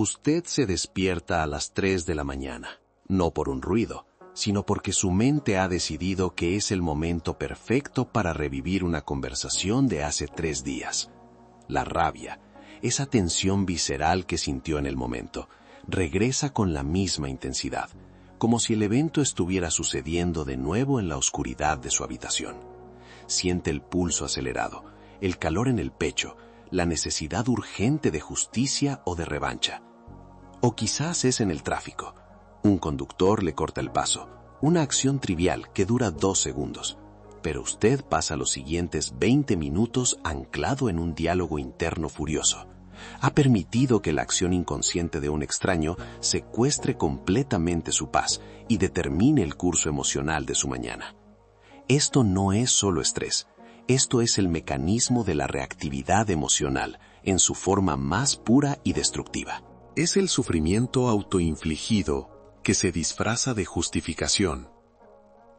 Usted se despierta a las 3 de la mañana, no por un ruido, sino porque su mente ha decidido que es el momento perfecto para revivir una conversación de hace 3 días. La rabia, esa tensión visceral que sintió en el momento, regresa con la misma intensidad, como si el evento estuviera sucediendo de nuevo en la oscuridad de su habitación. Siente el pulso acelerado, el calor en el pecho, la necesidad urgente de justicia o de revancha. O quizás es en el tráfico. Un conductor le corta el paso, una acción trivial que dura 2 segundos, pero usted pasa los siguientes 20 minutos anclado en un diálogo interno furioso. Ha permitido que la acción inconsciente de un extraño secuestre completamente su paz y determine el curso emocional de su mañana. Esto no es solo estrés, esto es el mecanismo de la reactividad emocional en su forma más pura y destructiva. Es el sufrimiento autoinfligido que se disfraza de justificación.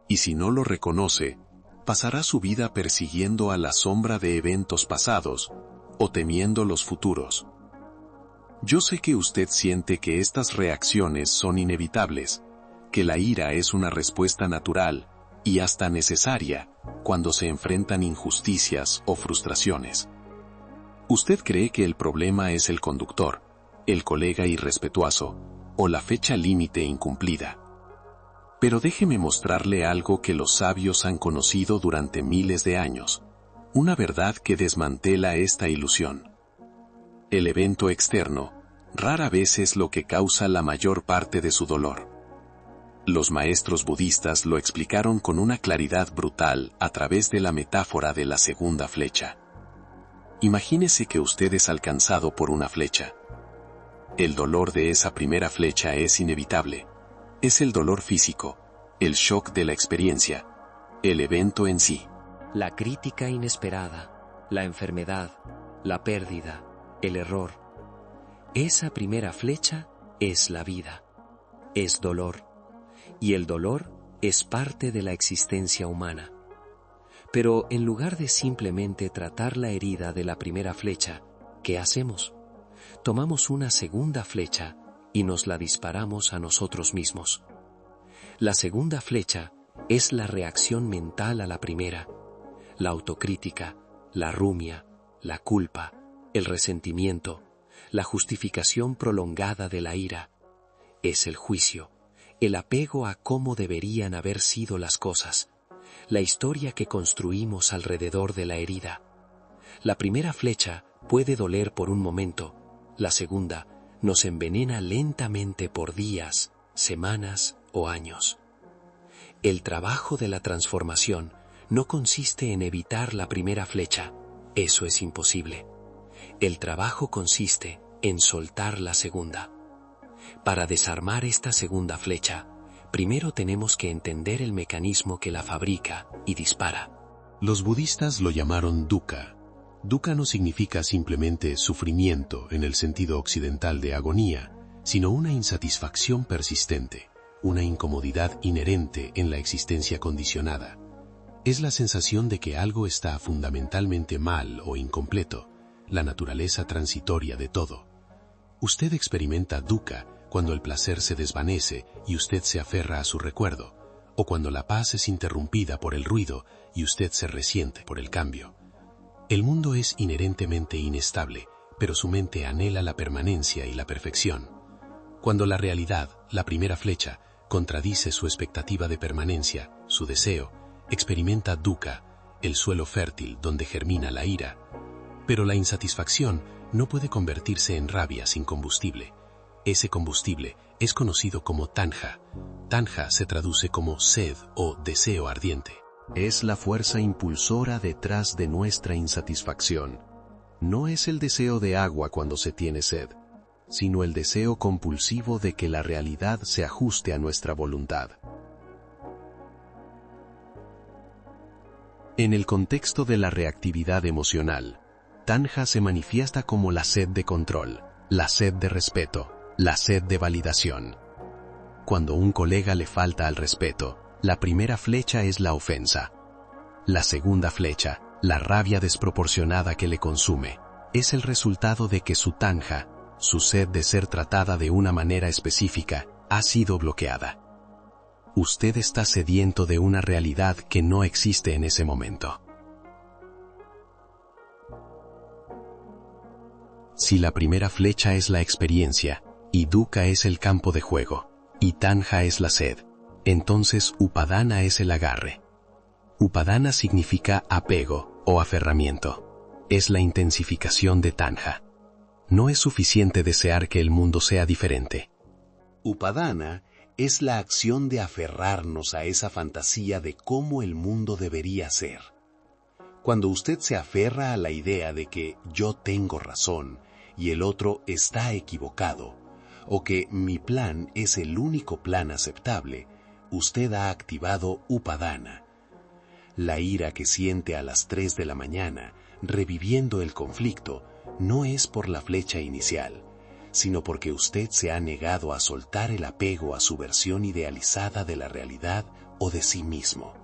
Y si no lo reconoce, pasará su vida persiguiendo a la sombra de eventos pasados o temiendo los futuros. Yo sé que usted siente que estas reacciones son inevitables, que la ira es una respuesta natural y hasta necesaria cuando se enfrentan injusticias o frustraciones. Usted cree que el problema es el conductor, el colega irrespetuoso o la fecha límite incumplida. Pero déjeme mostrarle algo que los sabios han conocido durante miles de años, una verdad que desmantela esta ilusión. El evento externo rara vez es lo que causa la mayor parte de su dolor. Los maestros budistas lo explicaron con una claridad brutal a través de la metáfora de la segunda flecha. Imagínese que usted es alcanzado por una flecha. El dolor de esa primera flecha es inevitable. Es el dolor físico, el shock de la experiencia, el evento en sí. La crítica inesperada, la enfermedad, la pérdida, el error. Esa primera flecha es la vida, es dolor, y el dolor es parte de la existencia humana. Pero en lugar de simplemente tratar la herida de la primera flecha, ¿qué hacemos? Tomamos una segunda flecha y nos la disparamos a nosotros mismos. La segunda flecha es la reacción mental a la primera, la autocrítica, la rumia, la culpa, el resentimiento, la justificación prolongada de la ira. Es el juicio, el apego a cómo deberían haber sido las cosas, la historia que construimos alrededor de la herida. La primera flecha puede doler por un momento, la segunda nos envenena lentamente por días, semanas o años. El trabajo de la transformación no consiste en evitar la primera flecha, eso es imposible. El trabajo consiste en soltar la segunda. Para desarmar esta segunda flecha, primero tenemos que entender el mecanismo que la fabrica y dispara. Los budistas lo llamaron dukkha. Dukkha no significa simplemente sufrimiento en el sentido occidental de agonía, sino una insatisfacción persistente, una incomodidad inherente en la existencia condicionada. Es la sensación de que algo está fundamentalmente mal o incompleto, la naturaleza transitoria de todo. Usted experimenta dukkha cuando el placer se desvanece y usted se aferra a su recuerdo, o cuando la paz es interrumpida por el ruido y usted se resiente por el cambio. El mundo es inherentemente inestable, pero su mente anhela la permanencia y la perfección. Cuando la realidad, la primera flecha, contradice su expectativa de permanencia, su deseo, experimenta dukkha, el suelo fértil donde germina la ira. Pero la insatisfacción no puede convertirse en rabia sin combustible. Ese combustible es conocido como tanha. Tanha se traduce como sed o deseo ardiente. Es la fuerza impulsora detrás de nuestra insatisfacción. No es el deseo de agua cuando se tiene sed, sino el deseo compulsivo de que la realidad se ajuste a nuestra voluntad. En el contexto de la reactividad emocional, tanha se manifiesta como la sed de control, la sed de respeto, la sed de validación. Cuando un colega le falta al respeto, la primera flecha es la ofensa. La segunda flecha, la rabia desproporcionada que le consume, es el resultado de que su tanha, Su sed de ser tratada de una manera específica ha sido bloqueada. Usted está sediento de una realidad que no existe en ese momento. Si la primera flecha es la experiencia, y dukkha es el campo de juego, y tanha es la sed, entonces upadana es el agarre. Upadana significa apego o aferramiento. Es la intensificación de tanha. No es suficiente desear que el mundo sea diferente. Upadana es la acción de aferrarnos a esa fantasía de cómo el mundo debería ser. Cuando usted se aferra a la idea de que yo tengo razón y el otro está equivocado, o que mi plan es el único plan aceptable, usted ha activado Upadana. La ira que siente a las 3 de la mañana, reviviendo el conflicto, no es por la flecha inicial, sino porque usted se ha negado a soltar el apego a su versión idealizada de la realidad o de sí mismo.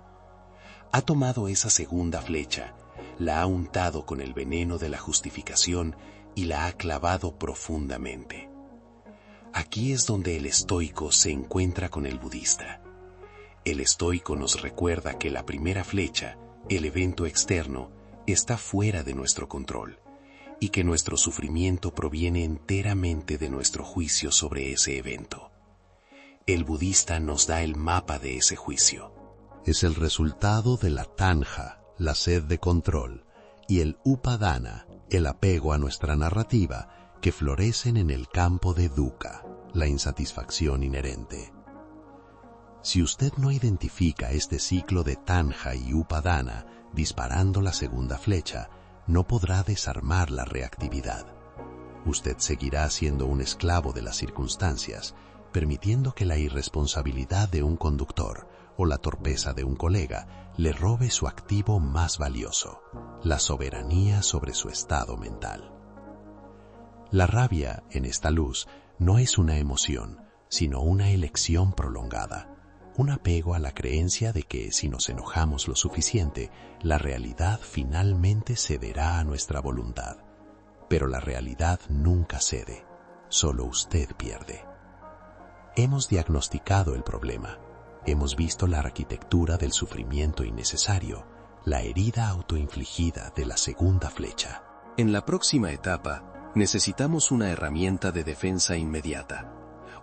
Ha tomado esa segunda flecha, la ha untado con el veneno de la justificación y la ha clavado profundamente. Aquí es donde el estoico se encuentra con el budista. El estoico nos recuerda que la primera flecha, el evento externo, está fuera de nuestro control, y que nuestro sufrimiento proviene enteramente de nuestro juicio sobre ese evento. El budista nos da el mapa de ese juicio. Es el resultado de la tanha, la sed de control, y el upadana, el apego a nuestra narrativa, que florecen en el campo de dukkha, la insatisfacción inherente. Si usted no identifica este ciclo de tanha y upadana disparando la segunda flecha, no podrá desarmar la reactividad. Usted seguirá siendo un esclavo de las circunstancias, permitiendo que la irresponsabilidad de un conductor o la torpeza de un colega le robe su activo más valioso, la soberanía sobre su estado mental. La rabia, en esta luz, no es una emoción, sino una elección prolongada, un apego a la creencia de que si nos enojamos lo suficiente, la realidad finalmente cederá a nuestra voluntad. Pero la realidad nunca cede, solo usted pierde. Hemos diagnosticado el problema, hemos visto la arquitectura del sufrimiento innecesario, la herida autoinfligida de la segunda flecha. En la próxima etapa, necesitamos una herramienta de defensa inmediata.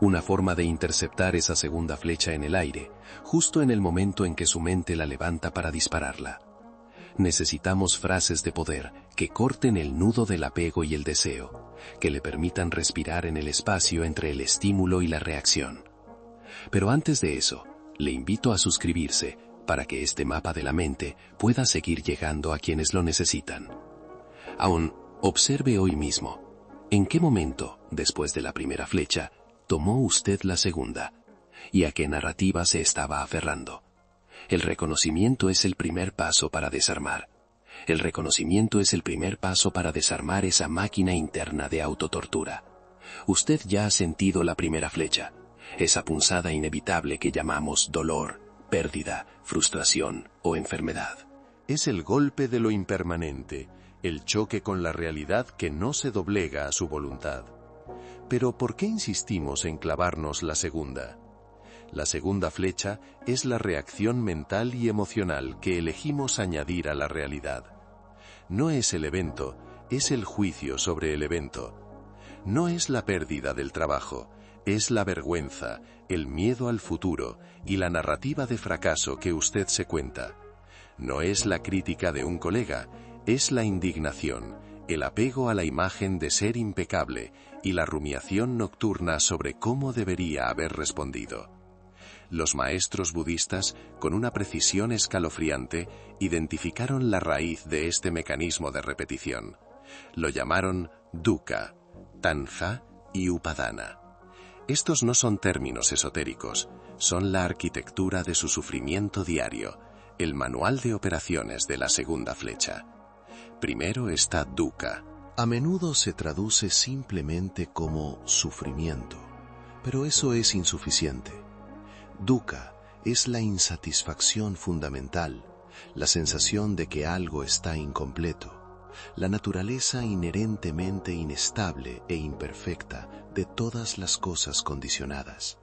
Una forma de interceptar esa segunda flecha en el aire, justo en el momento en que su mente la levanta para dispararla. Necesitamos frases de poder que corten el nudo del apego y el deseo, que le permitan respirar en el espacio entre el estímulo y la reacción. Pero antes de eso, le invito a suscribirse para que este mapa de la mente pueda seguir llegando a quienes lo necesitan. Aún, observe hoy mismo, ¿en qué momento, después de la primera flecha, tomó usted la segunda? ¿Y a qué narrativa se estaba aferrando? El reconocimiento es el primer paso para desarmar. El reconocimiento es el primer paso para desarmar esa máquina interna de autotortura. Usted ya ha sentido la primera flecha, esa punzada inevitable que llamamos dolor, pérdida, frustración o enfermedad. Es el golpe de lo impermanente, el choque con la realidad que no se doblega a su voluntad. Pero ¿por qué insistimos en clavarnos la segunda? La segunda flecha es la reacción mental y emocional que elegimos añadir a la realidad. No es el evento, es el juicio sobre el evento. No es la pérdida del trabajo, es la vergüenza, el miedo al futuro y la narrativa de fracaso que usted se cuenta. No es la crítica de un colega, es la indignación, el apego a la imagen de ser impecable y la rumiación nocturna sobre cómo debería haber respondido. Los maestros budistas, con una precisión escalofriante, identificaron la raíz de este mecanismo de repetición. Lo llamaron dukkha, tanha y upadana. Estos no son términos esotéricos, son la arquitectura de su sufrimiento diario, el manual de operaciones de la segunda flecha. Primero está dukkha. A menudo se traduce simplemente como sufrimiento, pero eso es insuficiente. Dukkha es la insatisfacción fundamental, la sensación de que algo está incompleto, la naturaleza inherentemente inestable e imperfecta de todas las cosas condicionadas.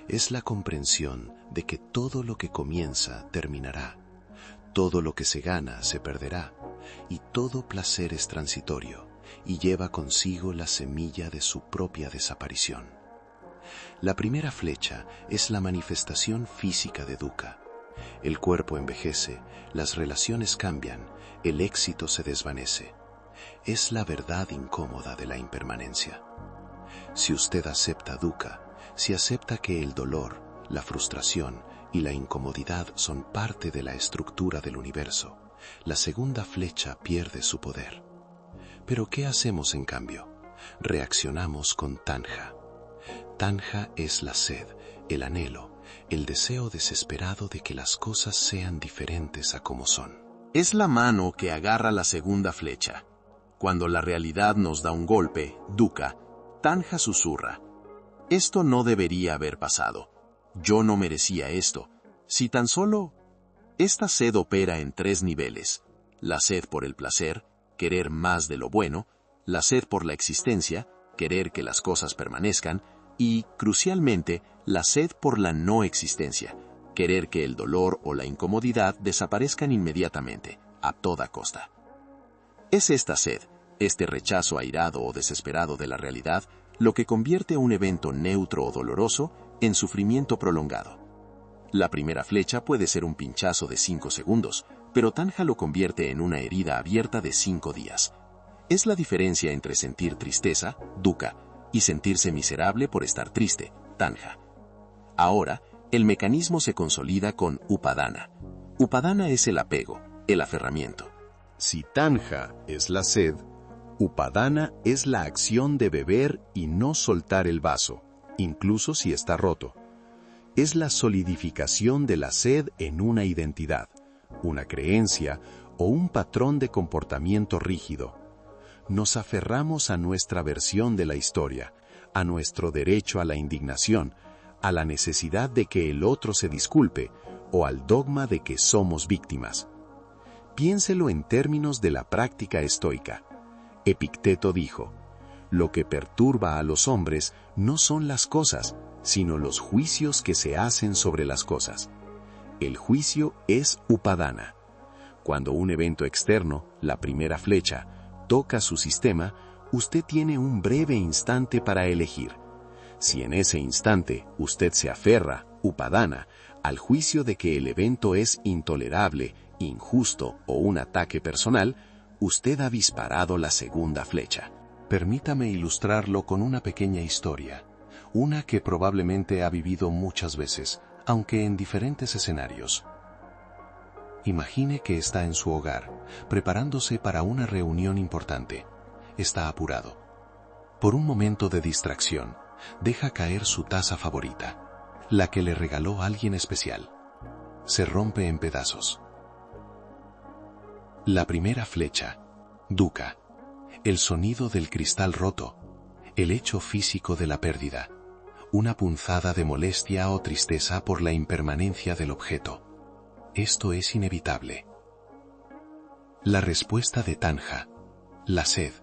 Es la comprensión de que todo lo que comienza terminará, todo lo que se gana se perderá, y todo placer es transitorio y lleva consigo la semilla de su propia desaparición. La primera flecha es la manifestación física de dukkha. El cuerpo envejece, las relaciones cambian, el éxito se desvanece. Es la verdad incómoda de la impermanencia. Si usted acepta dukkha, si acepta que el dolor, la frustración y la incomodidad son parte de la estructura del universo, la segunda flecha pierde su poder. Pero ¿qué hacemos en cambio? Reaccionamos con tanha. Tanha es la sed, el anhelo, el deseo desesperado de que las cosas sean diferentes a como son. Es la mano que agarra la segunda flecha. Cuando la realidad nos da un golpe, dukkha, tanha susurra: esto no debería haber pasado. Yo no merecía esto. Si tan solo... Esta sed opera en 3 niveles: la sed por el placer, querer más de lo bueno; la sed por la existencia, querer que las cosas permanezcan; y, crucialmente, la sed por la no existencia, querer que el dolor o la incomodidad desaparezcan inmediatamente, a toda costa. Es esta sed, este rechazo airado o desesperado de la realidad, lo que convierte un evento neutro o doloroso en sufrimiento prolongado. La primera flecha puede ser un pinchazo de 5 segundos, pero tanha lo convierte en una herida abierta de 5 días. Es la diferencia entre sentir tristeza, dukkha, y sentirse miserable por estar triste, tanha. Ahora, el mecanismo se consolida con upadana. Upadana es el apego, el aferramiento. Si tanha es la sed, upadana es la acción de beber y no soltar el vaso, incluso si está roto. Es la solidificación de la sed en una identidad, una creencia o un patrón de comportamiento rígido. Nos aferramos a nuestra versión de la historia, a nuestro derecho a la indignación, a la necesidad de que el otro se disculpe o al dogma de que somos víctimas. Piénselo en términos de la práctica estoica. Epicteto dijo: lo que perturba a los hombres no son las cosas, sino los juicios que se hacen sobre las cosas. El juicio es upadana. Cuando un evento externo, la primera flecha, toca su sistema, usted tiene un breve instante para elegir. Si en ese instante usted se aferra, upadana, al juicio de que el evento es intolerable, injusto o un ataque personal, usted ha disparado la segunda flecha. Permítame ilustrarlo con una pequeña historia, una que probablemente ha vivido muchas veces, aunque en diferentes escenarios. Imagine que está en su hogar, preparándose para una reunión importante. Está apurado. Por un momento de distracción, deja caer su taza favorita, la que le regaló alguien especial. Se rompe en pedazos. La primera flecha, dukkha, el sonido del cristal roto, el hecho físico de la pérdida, una punzada de molestia o tristeza por la impermanencia del objeto. Esto es inevitable. La respuesta de tanha, la sed.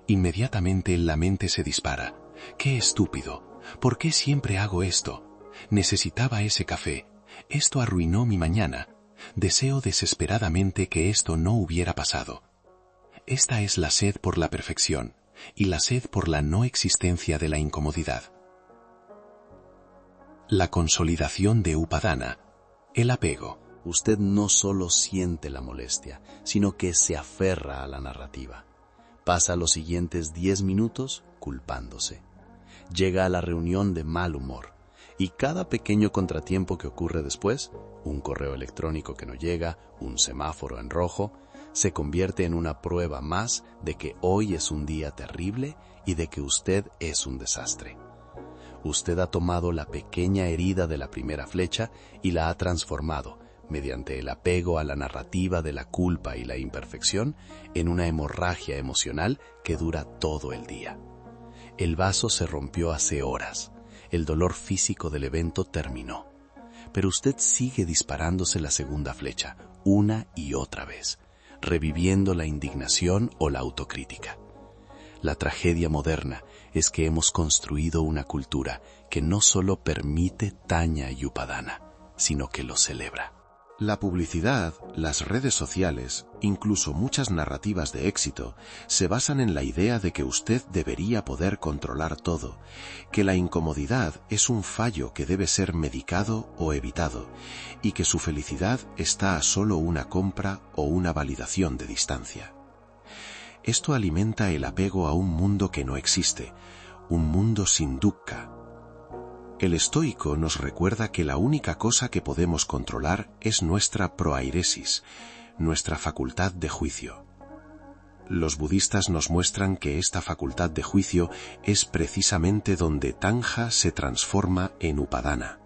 Inmediatamente la mente se dispara. ¡Qué estúpido! ¿Por qué siempre hago esto? Necesitaba ese café. Esto arruinó mi mañana. Deseo desesperadamente que esto no hubiera pasado. Esta es la sed por la perfección y la sed por la no existencia de la incomodidad. La consolidación de upadana, el apego. Usted no solo siente la molestia, sino que se aferra a la narrativa. Pasa los siguientes 10 minutos culpándose. Llega a la reunión de mal humor, y cada pequeño contratiempo que ocurre después, un correo electrónico que no llega, un semáforo en rojo, se convierte en una prueba más de que hoy es un día terrible y de que usted es un desastre. Usted ha tomado la pequeña herida de la primera flecha y la ha transformado, mediante el apego a la narrativa de la culpa y la imperfección, en una hemorragia emocional que dura todo el día. El vaso se rompió hace horas. El dolor físico del evento terminó. Pero usted sigue disparándose la segunda flecha, una y otra vez, reviviendo la indignación o la autocrítica. La tragedia moderna es que hemos construido una cultura que no solo permite Taña y Upadana, sino que lo celebra. La publicidad, las redes sociales, incluso muchas narrativas de éxito, se basan en la idea de que usted debería poder controlar todo, que la incomodidad es un fallo que debe ser medicado o evitado, y que su felicidad está a solo una compra o una validación de distancia. Esto alimenta el apego a un mundo que no existe, un mundo sin dukkha. El estoico nos recuerda que la única cosa que podemos controlar es nuestra proairesis, nuestra facultad de juicio. Los budistas nos muestran que esta facultad de juicio es precisamente donde Tanja se transforma en Upadana.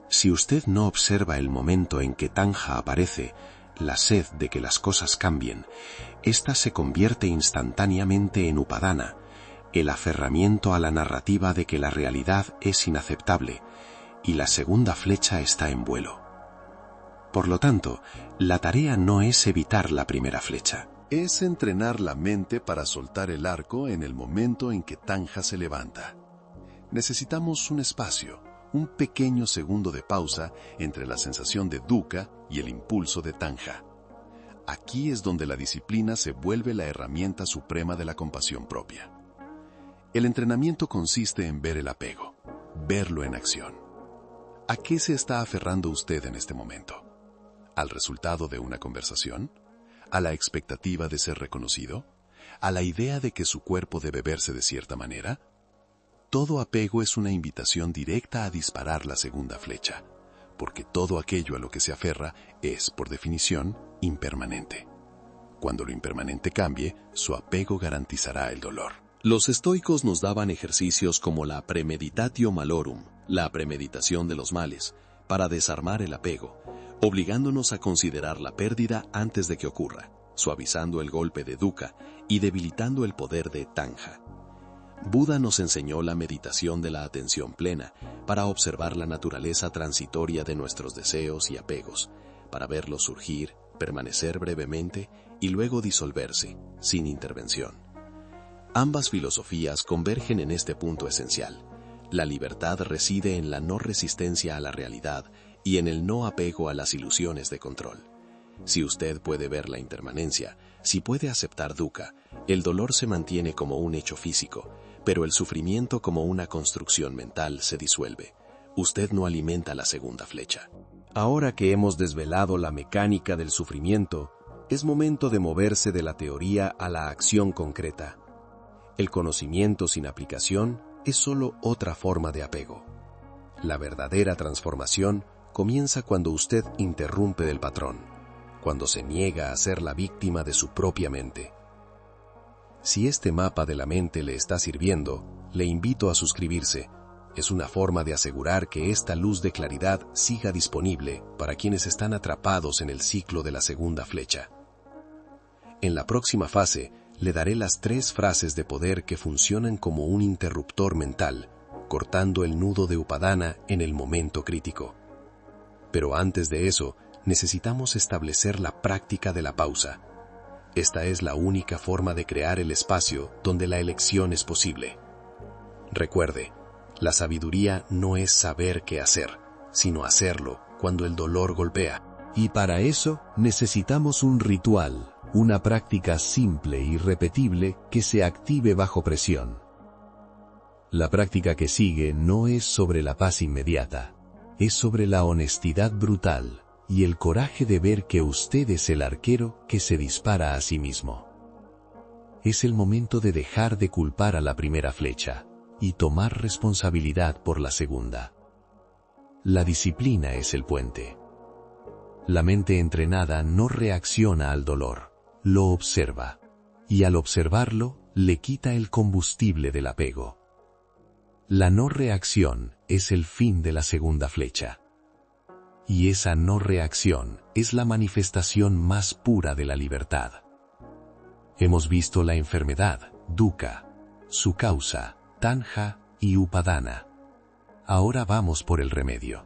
Si usted no observa el momento en que Tanja aparece, la sed de que las cosas cambien, ésta se convierte instantáneamente en Upadana, el aferramiento a la narrativa de que la realidad es inaceptable, y la segunda flecha está en vuelo. Por lo tanto, la tarea no es evitar la primera flecha. Es entrenar la mente para soltar el arco en el momento en que Tanja se levanta. Necesitamos un espacio, un pequeño segundo de pausa entre la sensación de dukkha y el impulso de Tanja. Aquí es donde la disciplina se vuelve la herramienta suprema de la compasión propia. El entrenamiento consiste en ver el apego, verlo en acción. ¿A qué se está aferrando usted en este momento? ¿Al resultado de una conversación? ¿A la expectativa de ser reconocido? ¿A la idea de que su cuerpo debe verse de cierta manera? Todo apego es una invitación directa a disparar la segunda flecha, porque todo aquello a lo que se aferra es, por definición, impermanente. Cuando lo impermanente cambie, su apego garantizará el dolor. Los estoicos nos daban ejercicios como la premeditatio malorum, la premeditación de los males, para desarmar el apego, obligándonos a considerar la pérdida antes de que ocurra, suavizando el golpe de dukkha y debilitando el poder de Tanja. Buda nos enseñó la meditación de la atención plena para observar la naturaleza transitoria de nuestros deseos y apegos, para verlos surgir, permanecer brevemente y luego disolverse, sin intervención. Ambas filosofías convergen en este punto esencial. La libertad reside en la no resistencia a la realidad y en el no apego a las ilusiones de control. Si usted puede ver la impermanencia, si puede aceptar dukkha, el dolor se mantiene como un hecho físico, pero el sufrimiento como una construcción mental se disuelve. Usted no alimenta la segunda flecha. Ahora que hemos desvelado la mecánica del sufrimiento, es momento de moverse de la teoría a la acción concreta. El conocimiento sin aplicación es solo otra forma de apego. La verdadera transformación comienza cuando usted interrumpe del patrón, cuando se niega a ser la víctima de su propia mente. Si este mapa de la mente le está sirviendo, le invito a suscribirse. Es una forma de asegurar que esta luz de claridad siga disponible para quienes están atrapados en el ciclo de la segunda flecha. En la próxima fase, le daré las 3 frases de poder que funcionan como un interruptor mental, cortando el nudo de Upadana en el momento crítico. Pero antes de eso, necesitamos establecer la práctica de la pausa. Esta es la única forma de crear el espacio donde la elección es posible. Recuerde, la sabiduría no es saber qué hacer, sino hacerlo cuando el dolor golpea. Y para eso necesitamos un ritual, una práctica simple y repetible que se active bajo presión. La práctica que sigue no es sobre la paz inmediata, es sobre la honestidad brutal y el coraje de ver que usted es el arquero que se dispara a sí mismo. Es el momento de dejar de culpar a la primera flecha y tomar responsabilidad por la segunda. La disciplina es el puente. La mente entrenada no reacciona al dolor, lo observa, y al observarlo, le quita el combustible del apego. La no reacción es el fin de la segunda flecha. Y esa no reacción es la manifestación más pura de la libertad. Hemos visto la enfermedad, dukkha, su causa, Tanja y Upadana. Ahora vamos por el remedio.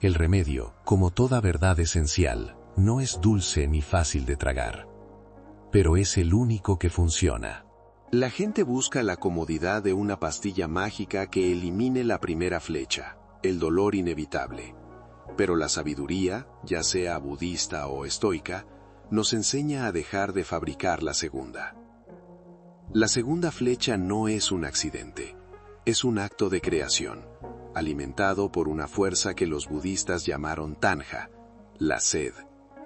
El remedio, como toda verdad esencial, no es dulce ni fácil de tragar, pero es el único que funciona. La gente busca la comodidad de una pastilla mágica que elimine la primera flecha, el dolor inevitable. Pero la sabiduría, ya sea budista o estoica, nos enseña a dejar de fabricar la segunda. La segunda flecha no es un accidente, es un acto de creación, alimentado por una fuerza que los budistas llamaron tanja, la sed,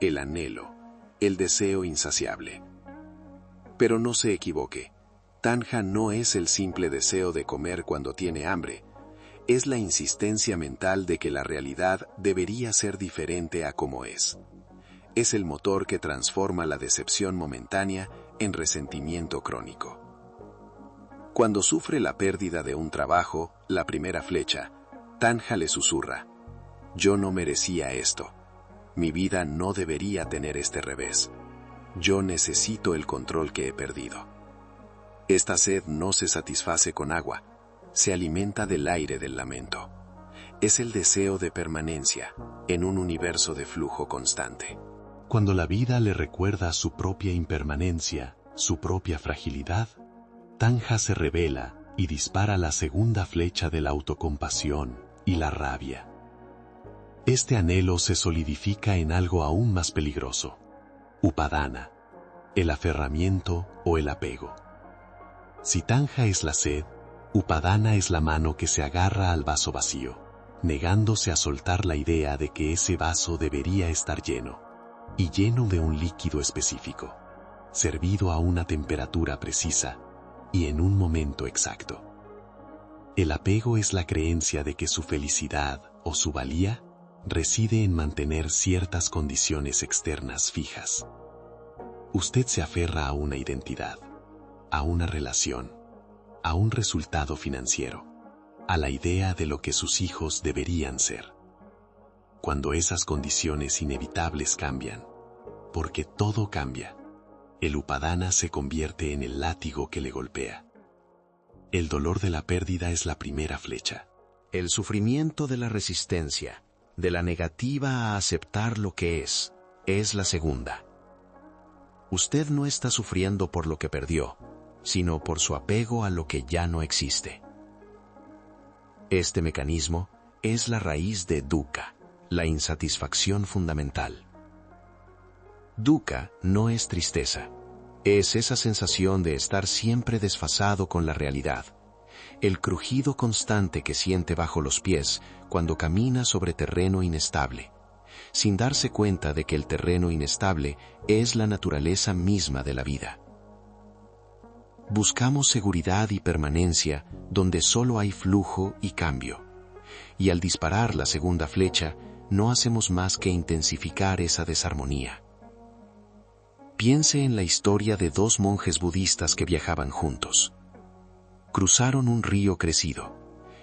el anhelo, el deseo insaciable. Pero no se equivoque, tanja no es el simple deseo de comer cuando tiene hambre, es la insistencia mental de que la realidad debería ser diferente a como es. Es el motor que transforma la decepción momentánea en resentimiento crónico. Cuando sufre la pérdida de un trabajo, la primera flecha, Tanja le susurra: yo no merecía esto. Mi vida no debería tener este revés. Yo necesito el control que he perdido. Esta sed no se satisface con agua, se alimenta del aire del lamento. Es el deseo de permanencia en un universo de flujo constante. Cuando la vida le recuerda su propia impermanencia, su propia fragilidad, Tanja se revela y dispara la segunda flecha de la autocompasión y la rabia. Este anhelo se solidifica en algo aún más peligroso: Upadana, el aferramiento o el apego. Si Tanja es la sed, Upadana es la mano que se agarra al vaso vacío, negándose a soltar la idea de que ese vaso debería estar lleno, y lleno de un líquido específico, servido a una temperatura precisa y en un momento exacto. El apego es la creencia de que su felicidad o su valía reside en mantener ciertas condiciones externas fijas. Usted se aferra a una identidad, a una relación, a un resultado financiero, a la idea de lo que sus hijos deberían ser. Cuando esas condiciones inevitables cambian, porque todo cambia, el Upadana se convierte en el látigo que le golpea. El dolor de la pérdida es la primera flecha. El sufrimiento de la resistencia, de la negativa a aceptar lo que es la segunda. Usted no está sufriendo por lo que perdió, sino por su apego a lo que ya no existe. Este mecanismo es la raíz de dukkha, la insatisfacción fundamental. Dukkha no es tristeza, es esa sensación de estar siempre desfasado con la realidad, el crujido constante que siente bajo los pies cuando camina sobre terreno inestable, sin darse cuenta de que el terreno inestable es la naturaleza misma de la vida. Buscamos seguridad y permanencia donde solo hay flujo y cambio, y al disparar la segunda flecha no hacemos más que intensificar esa desarmonía. Piense en la historia de dos monjes budistas que viajaban juntos. Cruzaron un río crecido,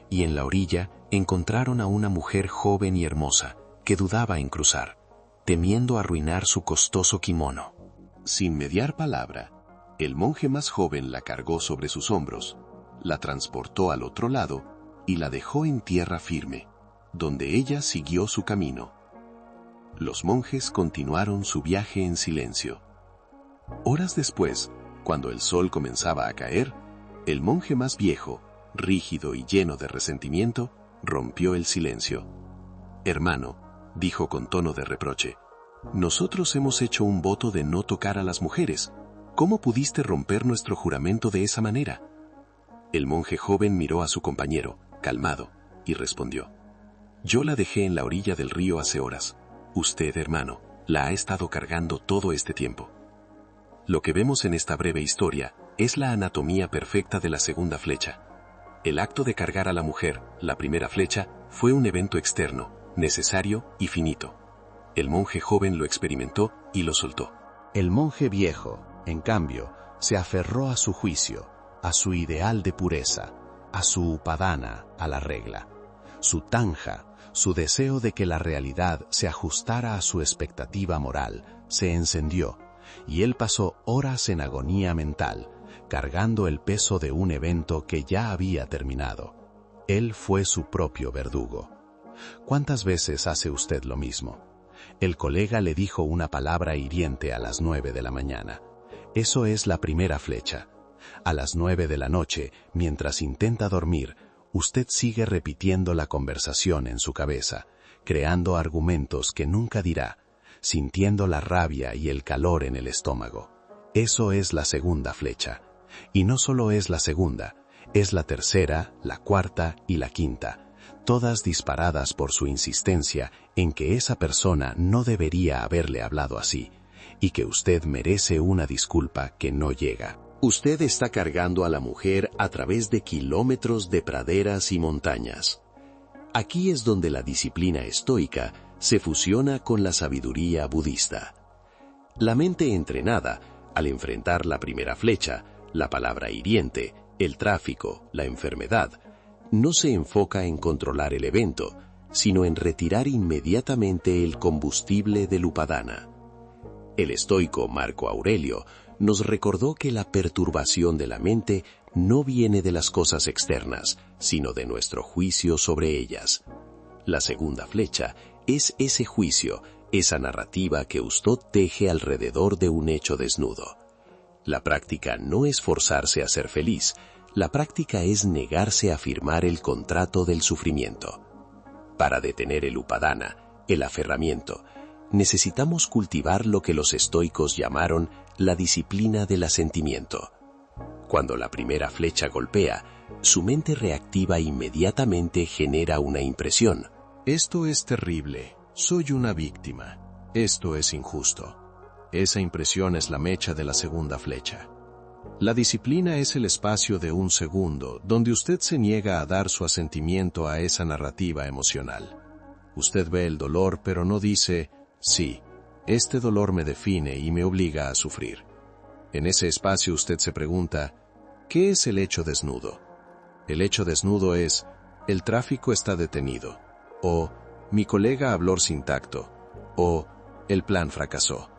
y en la orilla encontraron a una mujer joven y hermosa que dudaba en cruzar, temiendo arruinar su costoso kimono. Sin mediar palabra, el monje más joven la cargó sobre sus hombros, la transportó al otro lado y la dejó en tierra firme, donde ella siguió su camino. Los monjes continuaron su viaje en silencio. Horas después, cuando el sol comenzaba a caer, el monje más viejo, rígido y lleno de resentimiento, rompió el silencio. «Hermano», dijo con tono de reproche, «nosotros hemos hecho un voto de no tocar a las mujeres. ¿Cómo pudiste romper nuestro juramento de esa manera?» El monje joven miró a su compañero, calmado, y respondió: «Yo la dejé en la orilla del río hace horas. Usted, hermano, la ha estado cargando todo este tiempo». Lo que vemos en esta breve historia es la anatomía perfecta de la segunda flecha. El acto de cargar a la mujer, la primera flecha, fue un evento externo, necesario y finito. El monje joven lo experimentó y lo soltó. El monje viejo, en cambio, se aferró a su juicio, a su ideal de pureza, a su upadana, a la regla. Su tanja, su deseo de que la realidad se ajustara a su expectativa moral, se encendió, y él pasó horas en agonía mental, cargando el peso de un evento que ya había terminado. Él fue su propio verdugo. ¿Cuántas veces hace usted lo mismo? El colega le dijo una palabra hiriente a las 9 de la mañana. Eso es la primera flecha. A las 9 de la noche, mientras intenta dormir, usted sigue repitiendo la conversación en su cabeza, creando argumentos que nunca dirá, sintiendo la rabia y el calor en el estómago. Eso es la segunda flecha. Y no solo es la segunda, es la tercera, la cuarta y la quinta, todas disparadas por su insistencia en que esa persona no debería haberle hablado así, y que usted merece una disculpa que no llega. Usted está cargando a la mujer a través de kilómetros de praderas y montañas. Aquí es donde la disciplina estoica se fusiona con la sabiduría budista. La mente entrenada, al enfrentar la primera flecha, la palabra hiriente, el tráfico, la enfermedad, no se enfoca en controlar el evento, sino en retirar inmediatamente el combustible del upadana. El estoico Marco Aurelio nos recordó que la perturbación de la mente no viene de las cosas externas, sino de nuestro juicio sobre ellas. La segunda flecha es ese juicio, esa narrativa que usted teje alrededor de un hecho desnudo. La práctica no es forzarse a ser feliz, la práctica es negarse a firmar el contrato del sufrimiento. Para detener el upadana, el aferramiento, necesitamos cultivar lo que los estoicos llamaron la disciplina del asentimiento. Cuando la primera flecha golpea, su mente reactiva inmediatamente genera una impresión. Esto es terrible, soy una víctima, esto es injusto. Esa impresión es la mecha de la segunda flecha. La disciplina es el espacio de un segundo donde usted se niega a dar su asentimiento a esa narrativa emocional. Usted ve el dolor pero no dice, sí, este dolor me define y me obliga a sufrir. En ese espacio usted se pregunta, ¿qué es el hecho desnudo? El hecho desnudo es, el tráfico está detenido, o mi colega habló sin tacto, o el plan fracasó.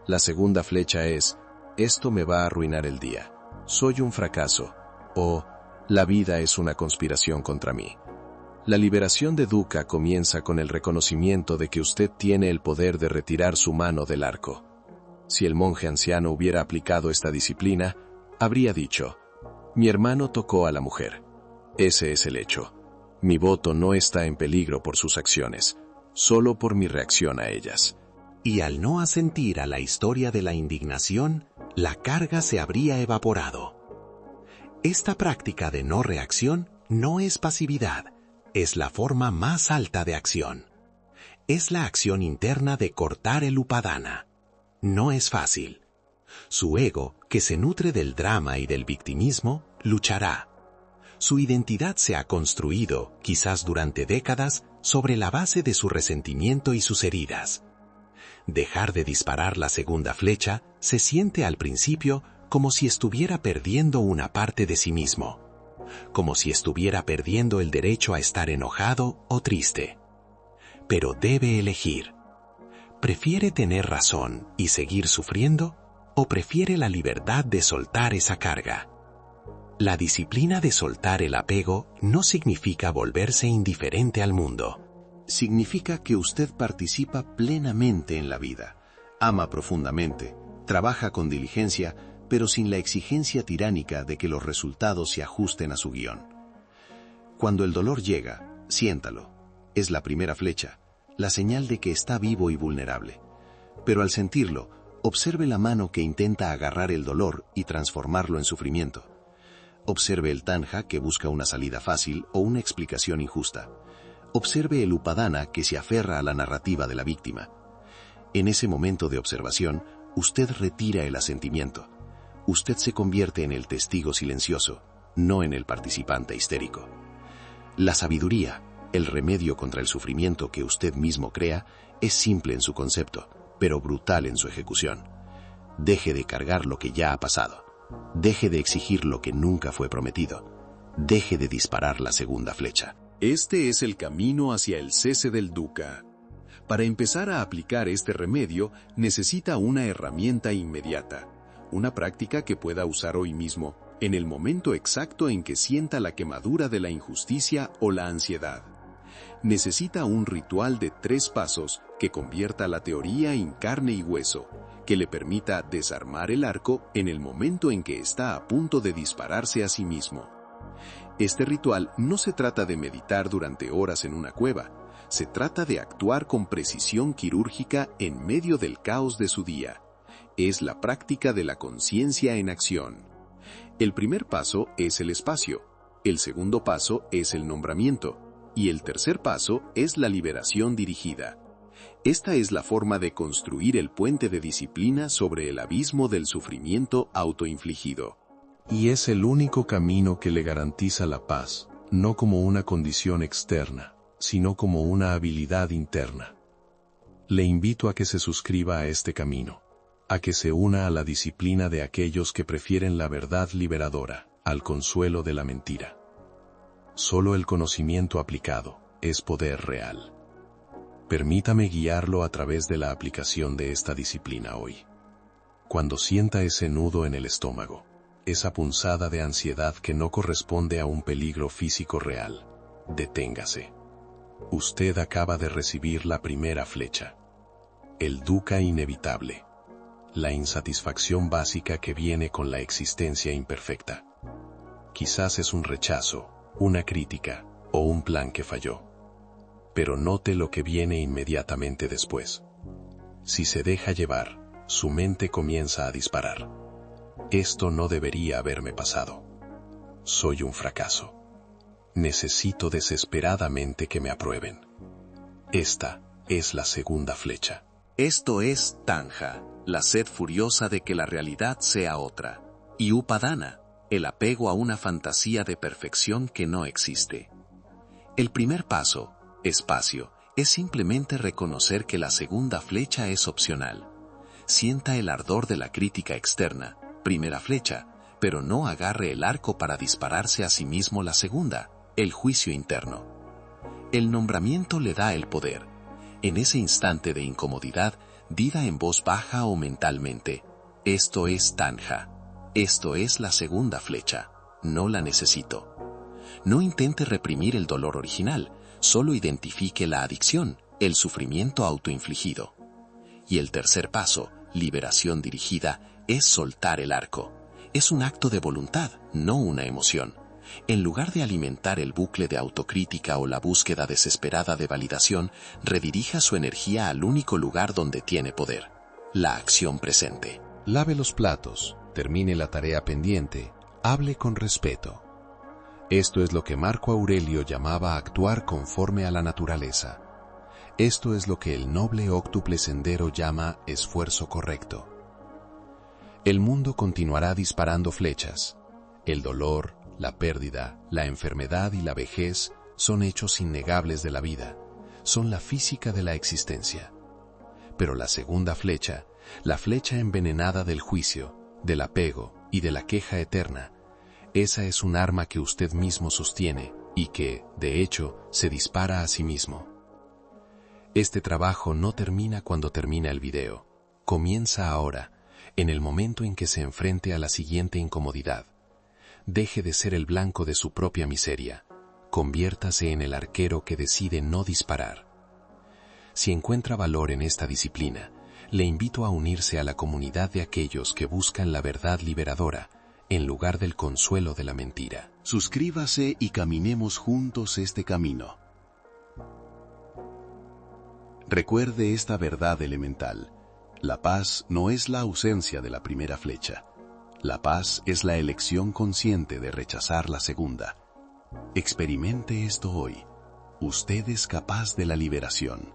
La segunda flecha es, esto me va a arruinar el día, soy un fracaso, o la vida es una conspiración contra mí. La liberación de Dukkha comienza con el reconocimiento de que usted tiene el poder de retirar su mano del arco. Si el monje anciano hubiera aplicado esta disciplina, habría dicho, mi hermano tocó a la mujer. Ese es el hecho. Mi voto no está en peligro por sus acciones, solo por mi reacción a ellas. Y al no asentir a la historia de la indignación, la carga se habría evaporado. Esta práctica de no reacción no es pasividad, es la forma más alta de acción. Es la acción interna de cortar el upadana. No es fácil. Su ego, que se nutre del drama y del victimismo, luchará. Su identidad se ha construido, quizás durante décadas, sobre la base de su resentimiento y sus heridas. Dejar de disparar la segunda flecha se siente al principio como si estuviera perdiendo una parte de sí mismo, como si estuviera perdiendo el derecho a estar enojado o triste. Pero debe elegir. ¿Prefiere tener razón y seguir sufriendo o prefiere la libertad de soltar esa carga? La disciplina de soltar el apego no significa volverse indiferente al mundo. Significa que usted participa plenamente en la vida, ama profundamente, trabaja con diligencia, pero sin la exigencia tiránica de que los resultados se ajusten a su guión. Cuando el dolor llega, siéntalo. Es la primera flecha, la señal de que está vivo y vulnerable. Pero al sentirlo, observe la mano que intenta agarrar el dolor y transformarlo en sufrimiento. Observe el tanja que busca una salida fácil o una explicación injusta. Observe el upadana que se aferra a la narrativa de la víctima. En ese momento de observación, usted retira el asentimiento. Usted se convierte en el testigo silencioso, no en el participante histérico. La sabiduría, el remedio contra el sufrimiento que usted mismo crea, es simple en su concepto, pero brutal en su ejecución. Deje de cargar lo que ya ha pasado. Deje de exigir lo que nunca fue prometido. Deje de disparar la segunda flecha. Este es el camino hacia el cese del dukkha. Para empezar a aplicar este remedio, necesita una herramienta inmediata, una práctica que pueda usar hoy mismo, en el momento exacto en que sienta la quemadura de la injusticia o la ansiedad. necesita un ritual de 3 pasos que convierta la teoría en carne y hueso, que le permita desarmar el arco en el momento en que está a punto de dispararse a sí mismo. Este ritual no se trata de meditar durante horas en una cueva, se trata de actuar con precisión quirúrgica en medio del caos de su día. Es la práctica de la conciencia en acción. El primer paso es el espacio, el segundo paso es el nombramiento, y el tercer paso es la liberación dirigida. Esta es la forma de construir el puente de disciplina sobre el abismo del sufrimiento autoinfligido. Y es el único camino que le garantiza la paz, no como una condición externa, sino como una habilidad interna. Le invito a que se suscriba a este camino, a que se una a la disciplina de aquellos que prefieren la verdad liberadora al consuelo de la mentira. Solo el conocimiento aplicado es poder real. Permítame guiarlo a través de la aplicación de esta disciplina hoy. Cuando sienta ese nudo en el estómago, esa punzada de ansiedad que no corresponde a un peligro físico real, deténgase. Usted acaba de recibir la primera flecha. El dukkha inevitable. La insatisfacción básica que viene con la existencia imperfecta. Quizás es un rechazo, una crítica o un plan que falló. Pero note lo que viene inmediatamente después. Si se deja llevar, su mente comienza a disparar. Esto no debería haberme pasado. Soy un fracaso. Necesito desesperadamente que me aprueben. Esta es la segunda flecha. Esto es Tanja, la sed furiosa de que la realidad sea otra, y Upadana, el apego a una fantasía de perfección que no existe. El primer paso, espacio, es simplemente reconocer que la segunda flecha es opcional. Sienta el ardor de la crítica externa, primera flecha, pero no agarre el arco para dispararse a sí mismo la segunda, el juicio interno. El nombramiento le da el poder. En ese instante de incomodidad, diga en voz baja o mentalmente, esto es Tanja, esto es la segunda flecha, no la necesito. No intente reprimir el dolor original, solo identifique la adicción, el sufrimiento autoinfligido. Y el tercer paso, liberación dirigida, es soltar el arco. Es un acto de voluntad, no una emoción. En lugar de alimentar el bucle de autocrítica o la búsqueda desesperada de validación, redirija su energía al único lugar donde tiene poder, la acción presente. Lave los platos, termine la tarea pendiente, hable con respeto. Esto es lo que Marco Aurelio llamaba actuar conforme a la naturaleza. Esto es lo que el noble óctuple sendero llama esfuerzo correcto. El mundo continuará disparando flechas. El dolor, la pérdida, la enfermedad y la vejez son hechos innegables de la vida, son la física de la existencia. Pero la segunda flecha, la flecha envenenada del juicio, del apego y de la queja eterna, esa es un arma que usted mismo sostiene y que, de hecho, se dispara a sí mismo. Este trabajo no termina cuando termina el video, comienza ahora, en el momento en que se enfrente a la siguiente incomodidad. Deje de ser el blanco de su propia miseria, conviértase en el arquero que decide no disparar. Si encuentra valor en esta disciplina, le invito a unirse a la comunidad de aquellos que buscan la verdad liberadora, en lugar del consuelo de la mentira. Suscríbase y caminemos juntos este camino. Recuerde esta verdad elemental. La paz no es la ausencia de la primera flecha. La paz es la elección consciente de rechazar la segunda. Experimente esto hoy. Usted es capaz de la liberación.